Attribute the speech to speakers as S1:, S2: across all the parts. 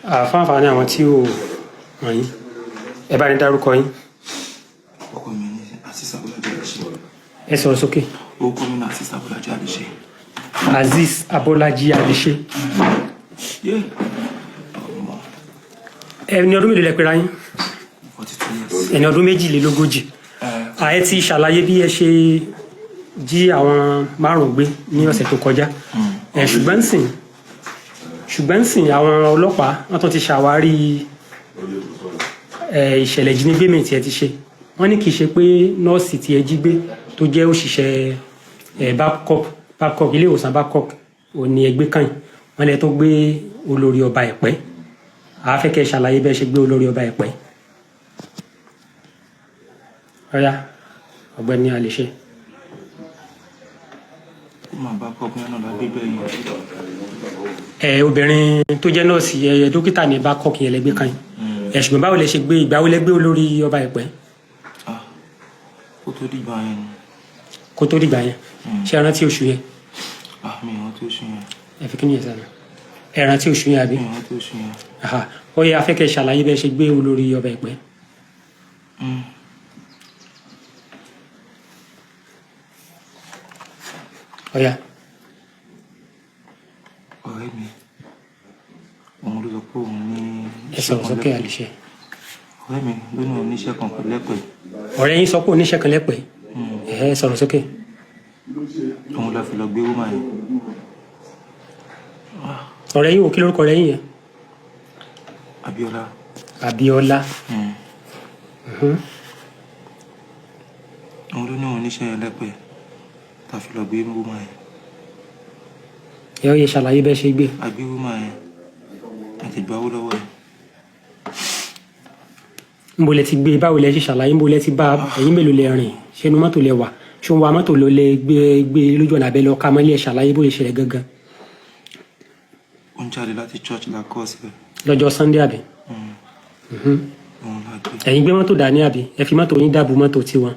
S1: Àfáàfáà ní àwọn tí ò wọ̀n yín. Ẹ bá ní dárúkọ yín.
S2: Ọkọ mi ní Azeez Abọ́lájí Alese.
S1: Ẹ sọ̀rọ̀ sókè.
S2: Orúkọ mi ní Azeez Abọ́lájí Alese.
S1: Azeez Abọ́lájí Alese. Ẹni ọdún mélòó lẹ pera yín?
S2: 42 years.
S1: Ẹni ọdún 42. Ẹ ti ṣàlàyé bí ẹ ṣe jí àwọn 5 gbé ní ọ̀sẹ̀ tó kọjá. Ṣùgbọ́n sìn àwọn ọlọ́pàá wọ́n tún ti ṣàwárí ìṣẹ̀lẹ̀ ìjínigbé mi tí ẹ ti ṣe. Wọ́n ní kì í ṣe pé nọ́ọ̀sì tí ẹ jí gbé tó jẹ́ òṣìṣẹ́ Babcock ilé ìwòsàn Babcock ò ní ẹgbẹ́ kan yìí. Wọ́n lẹ tó gbé olórí ọba Ẹ̀pẹ́. A fẹ́ kẹ́ ṣàlàyé bẹ́ẹ̀ ṣe gbé olórí ọba Ẹ̀pẹ́. Ọ̀yá ọ̀gbẹ́ni Alese.
S2: Babcock náà la gbé bẹ́ẹ̀
S1: yẹn. Obìnrin tó jẹ́ nọ́ọ̀sì dókítà ní Babcock yẹn lẹ́gbẹ́ kan yìí. Ṣùgbọ́n báwo lẹ ṣe gbé ìgbà wo lẹ gbé olórí ọba Ẹ̀pẹ́?
S2: Kó tó dìgbà yẹn.
S1: Kó tó dìgbà yẹn. Ṣé ẹ rántí oṣù yẹn?
S2: Mi ò rántí oṣù yẹn.
S1: Ẹ fi kí ni yẹn sáré? Ẹ rántí oṣù yẹn àbí?
S2: Mi ò rántí oṣù yẹn.
S1: Ó yẹ afẹ́kẹ́ ṣàlàyé bẹ́ẹ̀ ṣe gbé olórí ọba Ẹ̀pẹ́. Ọ̀yá.
S2: Ọ̀rẹ́ mi, òun ló sọ pé òun ní.
S1: Ẹ sọ̀rọ̀ sókè Alese.
S2: Ọ̀rẹ́ mi ló ní oníṣẹ́ kan pẹ̀lú Ẹ̀pẹ́.
S1: Ọ̀rẹ́ yín sọ pé oníṣẹ́ kan lẹ́pẹ́. Ẹ sọ̀rọ̀ sókè.
S2: Òun la fi lọ gbé wúmà yẹn.
S1: Ọ̀rẹ́ yín wò kí lórúkọ ọ̀rẹ́ yín yẹn?
S2: Abíọ́lá.
S1: Abíọ́lá.
S2: Òun ló ní oníṣẹ́ yẹn lẹ́pẹ́ tá a fi lọ gbé wúmà yẹn.
S1: Ẹ ó yẹ ṣàlàyé bẹ́ẹ̀ ṣe gbé.
S2: Àgbé wúmà yẹn àti ìgbà owó lọ́wọ́ yẹn.
S1: Níbo lẹ ti gbé? Báwo lẹ ṣe ṣàlàyé? Níbo lẹ ti bá? Ẹ̀yin mélòó lẹ rìn? Ṣé inú mọ́tò lẹ wà? Ṣé ń wa mọ́tò lọ lẹ gbé lójú ọ̀nà abẹ́ lọ ká mọ́lẹ̀ ṣàlàyé bó lè ṣẹlẹ̀ gangan?
S2: Ó ń jáde láti church la kọ́ síbẹ̀.
S1: Lọ́jọ́ Sunday àbí? Ẹ̀yin gbé mọ́tò dání àbí? Ẹ fi mọ́tò yín dáàbò mọ́tò tiwọn.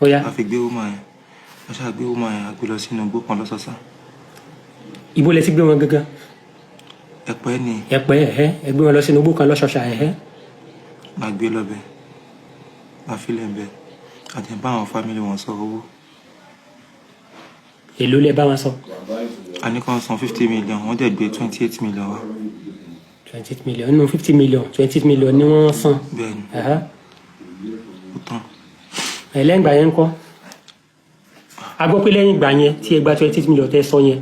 S1: Ó yá.
S2: A fi gbé wúmà yẹn. A ṣáà gbé wúmà yẹn, a gbé lọ sínú igbó kan lọ́sọ̀ọ̀sà.
S1: Ibo lẹ ti gbé wọn gangan?
S2: Ẹ̀pẹ́ ni.
S1: Ẹ̀pẹ́ ẹ gbé wọn lọ sínú igbó kan lọ́sọ̀ọ̀sà
S2: La gbé lọ́bẹ̀, la filẹ̀ bẹ̀, àti bá àwọn fámìlì wọn sọ owó.
S1: Èló lẹ bá wọn sọ?
S2: A ní kàn san 50 million, wọ́n dẹ̀ gbé 28 million wá.
S1: 28 million nínú 50 million 28 million ni wọ́n san.
S2: Bẹ́ẹ̀ni. Ó tán.
S1: Lẹ́yìn ìgbà yẹn ń kọ́? A gbọ́ pé lẹ́yìn ìgbà yẹn tí ẹ gba 28 million tẹ́ sọ yẹn,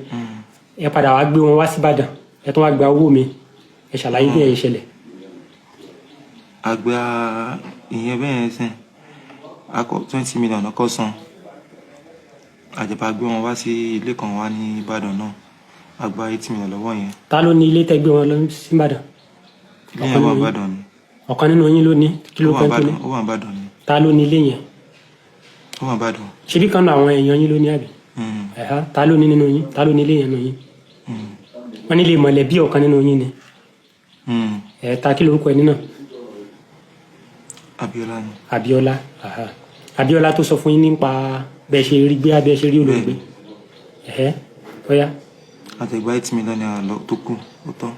S1: ẹ padà wá gbé wọn wá sí Ìbàdàn, ẹ tún wá gba owó mi, ẹ ṣàlàyé bí ẹ ṣẹlẹ̀.
S2: Àgbà ìyẹn bẹ́ẹ̀ yẹn sìn, a kọ 20 million ọkọ̀ san. Àjẹpá gbé wọn wá sí ilé kan wá ní Ìbàdàn náà, a gba 80 million lọ́wọ́ yẹn.
S1: Ta ló ní ilé tẹ́ gbé wọn lọ sí Ìbàdàn?
S2: Ilé yẹn wà Ìbàdàn ni.
S1: Ọ̀kan nínú yín ló ní? Kí ló pẹ́ tó ní?
S2: Ó wà Ìbàdàn ni.
S1: Ta ló ní ilé yẹn?
S2: Ó wà Ìbàdàn.
S1: Ṣé bí kan náà àwọn èèyàn yín ló ní àbí? Ta ló ní nínú yín? Ta ló ní ilé yẹn nínú yín? Wọ́n ní ilé mọ̀lẹ́bí ọ̀kan nínú yín ni. Ta kí lórúkọ ẹni náà?
S2: Abíọ́lá ni.
S1: Abíọ́lá. Abíọ́lá tó sọ fún yín nípa bẹ́ẹ̀ ṣe rí gbé abẹ́ ṣe rí olóògbé. Ó yá.
S2: Àtẹ̀gbá 8 million naira lọ tó kù, ó tán.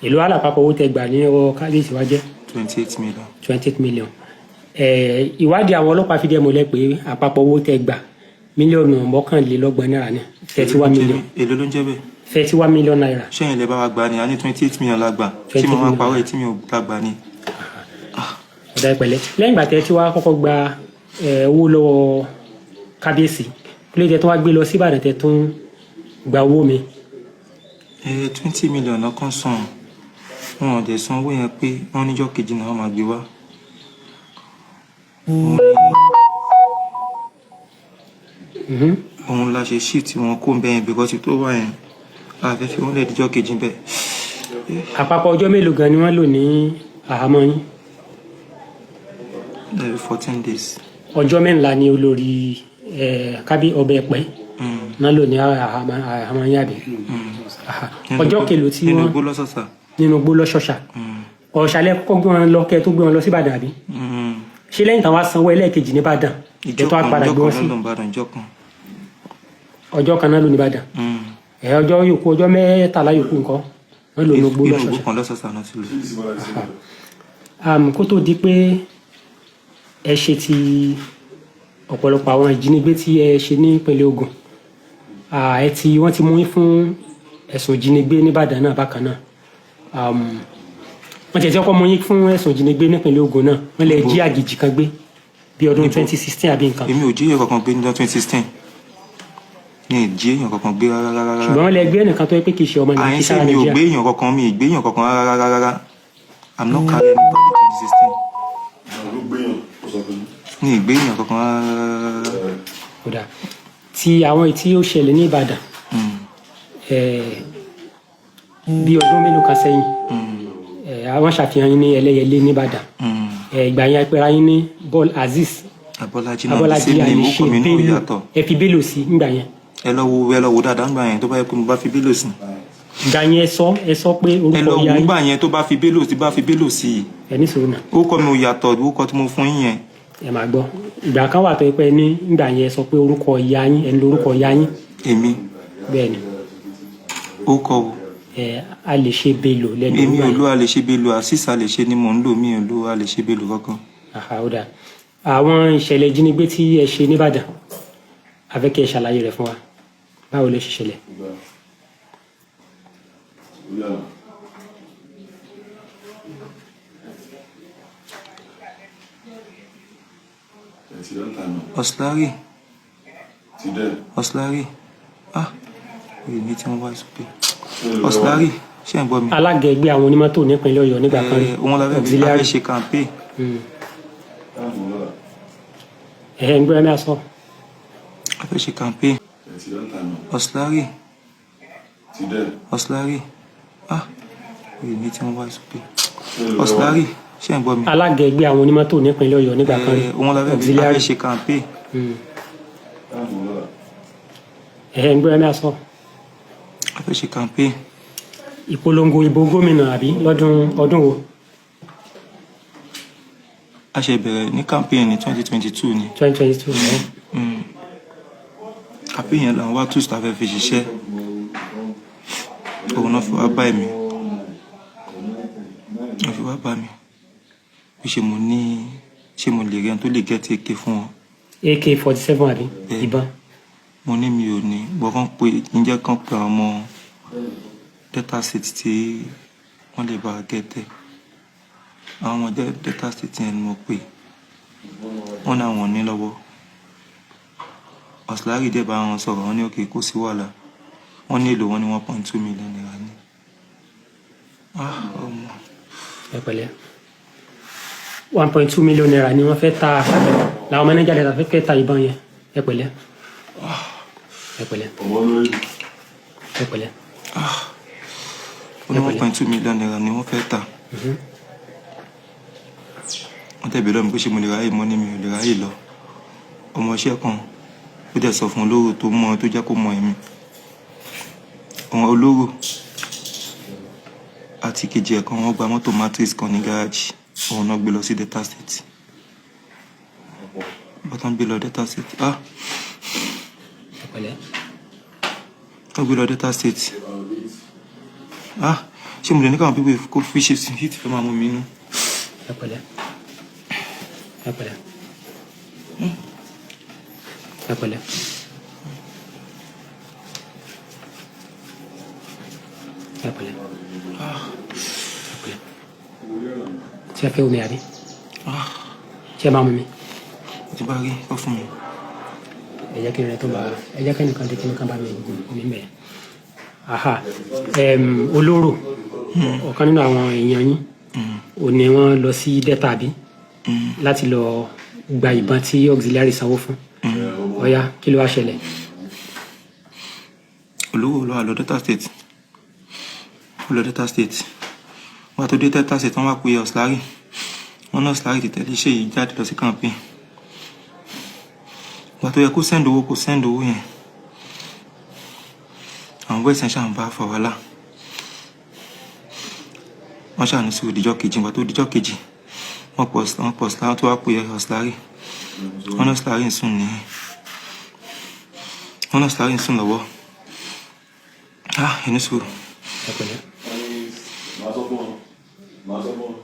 S1: Èló alápapọ̀ owó tẹ́ gbà ní ọwọ́ kábíyèsí wa jẹ́?
S2: 28 million.
S1: 28 million. Ìwádìí àwọn ọlọ́pàá fìdí ẹ̀ múlẹ̀ pé àpapọ̀ owó tẹ́ gbà mílíọ̀nù 31 náírà ni. 31 million.
S2: Èló ló ń jẹ́ bẹ́ẹ̀?
S1: 31 million naira.
S2: Ṣé ẹ̀yin lè bá wa gbà ni? A ní 28 million la gbà. Tí mo máa pawọ́ ẹ̀ tí mi ò bá gbà ni.
S1: Ọ̀dà ìpẹ̀lẹ́. Lẹ́yìn ìgbà tẹ́ tí wàá kọ́kọ́ gba owó lọ́wọ́ kábíyèsí, kí ló dé tó wá gbé lọ sí Ìbàdàn tẹ́ tún gba owó mi?
S2: 20 million lọ́kàn san. Wọn ò dẹ̀ san owó yẹn pé wọ́n níjọ́ kejì náà wọ́n máa gbé wá. Òun la ṣe shift wọn kó bẹ́ẹ̀ because tó wà yẹn a fẹ́ fi wọ́n lẹ̀ díjọ́ kejì bẹ́ẹ̀.
S1: Àpapọ̀ ọjọ́ mélòó gan ni wọ́n lò ní àhámọ́ yín?
S2: 14 days.
S1: Ọjọ́ mẹ́ńlá ni olórí ọba Ẹ̀pẹ́ náà lò ní àhámọ́ yín àbí? Ọjọ́ kèlò tí wọ́n?
S2: Nínú igbó lọ́sọ̀ọ̀sà.
S1: Nínú igbó lọ́sọ̀ọ̀sà. Ọ̀ṣàlẹ̀ kọ́kọ́ gbé wọn lọ kẹ́ tó gbé wọn lọ sí Ìbàdàn àbí? Ṣé lẹ́yìn táwọn á sanwó ẹlẹ́ẹ̀kejì ní Ìbàdàn? Ọjọ́ kan náà ló ní Ìbàdàn. ọjọ́ yòókù ọjọ́ mẹ́tàlá yòókù nǹkan wọ́n lò ní gbó
S2: inú ìgbó kan lọ́sọ̀ọ̀sẹ̀ náà ti lò.
S1: kó tó di pé ẹ ṣe ti ọ̀pọ̀lọpọ̀ àwọn ìjínigbé tí ẹ ṣe ní ìpínlẹ̀ Ògùn wọ́n ti mú yín fún ẹ̀sùn ìjínigbé nìbàdàn náà bákan náà wọ́n ti ọkọ̀ mú yín fún ẹ̀sùn ìjínigbé nípínlẹ̀ Ògùn náà wọ́n lè jí àjèjì kan gbé bí ọdún 2016 àbí nǹkan.
S2: èmi ò jí èèyàn kankan gbé ní ọdún 2016 mi ì jí èèyàn kankan gbé rárá.
S1: ṣùgbọ́n wọ́n lè gbé ẹnìkan tó yẹ pé kì í ṣe ọmọ Nàìjíríà.
S2: àyìnṣe mi ò gbé èèyàn kankan mi ì gbé èèyàn kankan rárá. I'm not carrying anybody 2016. mi ì gbé èèyàn kankan rárá.
S1: kódà tí àwọn tí ó ṣẹlẹ̀ ní Ìbàdàn bí ọdún mélòó kan sẹ́yìn àwọn ṣàfihàn yín ní Ẹlẹ́yẹlé nìbàdàn ìgbà yẹn apẹ̀rẹ̀ yín ní Azeez Abọ́lájí Àyìnṣe Bello ẹ fi Bello sí nígbà yẹn.
S2: ẹ lọ wo dáadáa nígbà yẹn tó bá yẹ pé mo bá fi Bello sí.
S1: ìgbà yẹn ẹ sọ pé orúkọ ìyá yín. ẹ lọ wo
S2: nígbà yẹn tó bá fi Bello sí.
S1: ẹ ní sòrò náà.
S2: orúkọ mi ò yàtọ̀ orúkọ tí mo fún yín yẹn.
S1: ẹ máa gbọ́ ìgbà kan wà tó yẹ pé ní nígbà yẹn sọ pé orúkọ ìyá yín ẹni lórúkọ ìyá yín.
S2: èmi.
S1: bẹ́ẹ̀ ni.
S2: orúkọ wo.
S1: Alese Bello lẹ́nu.
S2: èmi ò lo Alese Bello Azeez Alese ni mò ń lò mí ò lo Alese Bello kankan.
S1: ó dáa àwọn ìṣẹ̀lẹ̀ ìjínigbé tí ẹ ṣe nìbàdàn a fẹ́ kí ẹ ṣàlàyé rẹ̀ fún wa báwo ló ṣe ṣẹlẹ̀. Ọ̀sùlárí èmi tí wọ́n wá sókè Ọ̀sùlárí ṣé ń gbọ́ mi. alága ẹgbẹ́ àwọn onímọ́tò nípínlẹ̀ Ọ̀yọ́ nígbà kan rí.
S2: òun la fẹ́ ṣe campaign.
S1: ń gbọ́ ẹ̀mí àṣọ.
S2: a fẹ́ ṣe campaign. Ọ̀sùlárí èmi tí wọ́n wá sókè Ọ̀sùlárí ṣé ń gbọ́ mi.
S1: alága ẹgbẹ́ àwọn onímọ́tò nípínlẹ̀ Ọ̀yọ́ nígbà kan rí.
S2: òun la fẹ́ ṣe campaign.
S1: ń gbọ́ ẹ̀mí àṣọ.
S2: a fẹ́ ṣe campaign.
S1: ìpolongo ìbò gómìnà àbí ọdún wo.
S2: a ṣe bẹ̀rẹ̀ ní campaign ní 2022 ni.
S1: 2022
S2: campaign yẹn làwọn wá tools tá a fẹ́ fi ṣiṣẹ́ òun náà fi wá bá mi wọ́n fi wá bá mi bí ṣe mo lè rí ẹni tó lè gẹ́tì AK fún wọn.
S1: AK-47 àbí ìbọn.
S2: mo ní mi ò ní gbọ́kàn pé ǹjẹ́ kan pé àwọn ọmọ delta state tí wọ́n lè bá gẹ́tẹ̀ àwọn ọmọ delta state yẹn ni mo pè wọ́n náà wọ́n ní lọ́wọ́ Ọ̀sùlárí dẹ̀ bá wọn sọ̀rọ̀ wọ́n ní òkè kò sí wàhálà wọ́n ní èlò wọn ní 1.2 million naira ní.
S1: ẹ pẹ̀lẹ́ 1.2 million naira ni wọ́n fẹ́ ta làwọn mẹ́nẹ́jà lẹ́ta fẹ́ ta ìbọn yẹn ẹ pẹ̀lẹ́ ẹ pẹ̀lẹ́ ẹ pẹ̀lẹ́.
S2: wọ́n ní 1.2 million naira ni wọ́n fẹ́ ta. wọ́n tẹ̀bí lọ́mù pé ṣe mo lè ráyè mọ́ ní mi ò lè ráyè lọ ọmọọṣẹ́ kan ó dẹ̀ sọ fún olóró tó mọ tó jẹ́ kó mọ ẹ̀mí ọmọ olóró àti kejì ẹ̀ kan wọ́n gba mọ́tò matrix kan ní gáràjì òun náà gbé lọ sí delta state bọ́tán gbé lọ delta state wọ́n gbé lọ delta state ṣé mo lè ní káwọn pípé kó fi ṣe sí hit fẹ́ máa mú mi nú.
S1: ẹ pẹ̀lẹ́ ẹ pẹ̀lẹ́ ẹ pẹ̀lẹ́ ẹ pẹ̀lẹ́ tí a fẹ́ omi àbí tí a máa mú mi.
S2: tí bá rí kọ́ fún mi.
S1: ẹ jẹ́ kí n rẹ tó bá ẹ jẹ́ kí nìkan dé kí nìkan bá mi omi mẹ́ olóró ọ̀kan nínú àwọn èèyàn yín ò ní wọ́n lọ sí delta bí láti lọ gba ìbọn tí auxiliary sanwó fún ọ̀ya kí ló wá ṣẹlẹ̀.
S2: olówó lọ àlọ́ delta state wọ́n tó dé delta state wọ́n wá pé Ọ̀sùlárí wọ́n náà Ọ̀sùlárí ti tẹ̀lé iṣẹ́ yìí jáde lọ sí campaign wọ́n tó yẹ kó send owó yẹn àwọn boys ṣáà ń bá fà wàhálà wọ́n ṣàánú sí òdìjọ́ kejì wọ́n tó òdìjọ́ kejì wọ́n pọ̀ Ọ̀sùlárí tó wá pé Ọ̀sùlárí wọ́n náà Ọ̀sùlárí ń sùn lọ́wọ́ ẹni sùúrù.
S1: ẹ pẹ̀lẹ́.
S3: màá sọ fún ọ.